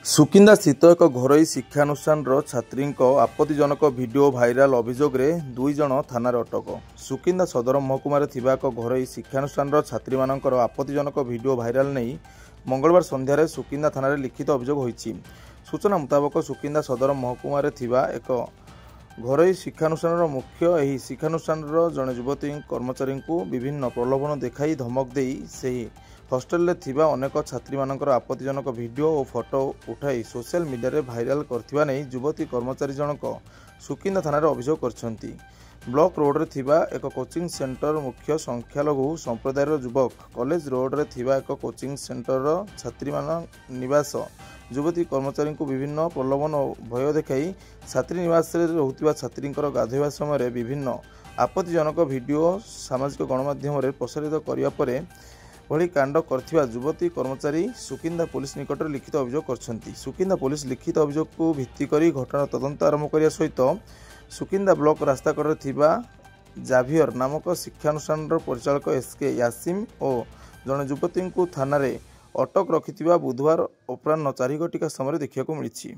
ସୁକିନ୍ଦା ସ୍ଥିତ ଏକ ଘରୋଇ ଶିକ୍ଷାନୁଷ୍ଠାନର ଛାତ୍ରୀଙ୍କ ଆପତ୍ତିଜନକ ଭିଡିଓ ଭାଇରାଲ ଅଭିଯୋଗରେ 2 ଜଣ ଥାନାରେ ଅଟକ। ସୁକିନ୍ଦା ସଦର ମହକୁମାରେ ଥିବା ଏକ ଘରୋଇ ଶିକ୍ଷାନୁଷ୍ଠାନର ଛାତ୍ରୀମାନଙ୍କର ଆପତ୍ତିଜନକ ଭିଡିଓ ଭାଇରାଲ ନେଇ ମଙ୍ଗଳବାର ସନ୍ଧ୍ୟାରେ ସୁକିନ୍ଦା ଥାନାରେ ଲିଖିତ ଅଭିଯୋଗ ହୋଇଛି। ସୂଚନା ମୁତାବକ ସୁକିନ୍ଦା ସଦର ମହକୁମାରେ ଥିବା ଏକ ଘରୋଇ ଶିକ୍ଷାନୁଷ୍ଠାନର ମୁଖ୍ୟ ଏହି ଶିକ୍ଷାନୁଷ୍ଠାନର ଜଣେ ଯୁବତୀ କର୍ମଚାରୀଙ୍କୁ ବିଭିନ୍ନ ପ୍ରଲୋଭନ ଦେଖାଇ ଧମକ ଦେଇ ସେହି ହଷ୍ଟେଲରେ ଥିବା ଅନେକ ଛାତ୍ରୀମାନଙ୍କର ଆପତ୍ତିଜନକ ଭିଡିଓ ଓ ଫଟୋ ଉଠାଇ ସୋସିଆଲ ମିଡିଆରେ ଭାଇରାଲ କରିଥିବା ନେଇ ଯୁବତୀ କର୍ମଚାରୀ ଜଣକ ସୁକିନ୍ଦା ଥାନାରେ ଅଭିଯୋଗ କରିଛନ୍ତି। ବ୍ଲକ ରୋଡରେ ଥିବା ଏକ କୋଚିଂ ସେଣ୍ଟର ମୁଖ୍ୟ ସଂଖ୍ୟାଲଘୁ ସମ୍ପ୍ରଦାୟର ଯୁବକ କଲେଜ ରୋଡରେ ଥିବା ଏକ କୋଚିଂ ସେଣ୍ଟରର ଛାତ୍ରୀମାନ ନିବାସ ଯୁବତୀ କର୍ମଚାରୀଙ୍କୁ ବିଭିନ୍ନ ପ୍ରଲୋଭନ ଓ ଭୟ ଦେଖାଇ ଛାତ୍ରୀ ନିବାସରେ ରହୁଥିବା ଛାତ୍ରୀଙ୍କର ଗାଧୋଇବା ସମୟରେ ବିଭିନ୍ନ ଆପତ୍ତିଜନକ ଭିଡିଓ ସାମାଜିକ ଗଣମାଧ୍ୟମରେ ପ୍ରସାରିତ କରିବା ପରେ ଭଳି କାଣ୍ଡ କରିଥିବା ଯୁବତୀ କର୍ମଚାରୀ ସୁକିନ୍ଦା ପୁଲିସ ନିକଟରେ ଲିଖିତ ଅଭିଯୋଗ କରିଛନ୍ତି। ସୁକିନ୍ଦା ପୁଲିସ ଲିଖିତ ଅଭିଯୋଗକୁ ଭିତ୍ତି କରି ଘଟଣାର ତଦନ୍ତ ଆରମ୍ଭ କରିବା ସହିତ ସୁକିନ୍ଦା ବ୍ଲକ ରାସ୍ତାକଡ଼ରେ ଥିବା ଜାଭିୟର ନାମକ ଶିକ୍ଷାନୁଷ୍ଠାନର ପରିଚାଳକ ଏସ୍କେ ୟାସିମ ଓ ଜଣେ ଯୁବତୀଙ୍କୁ ଥାନାରେ ଅଟକ ରଖିଥିବା ବୁଧବାର ଅପରାହ୍ନ 4 ଘଟିକା ସମୟରେ ଦେଖିବାକୁ ମିଳିଛି।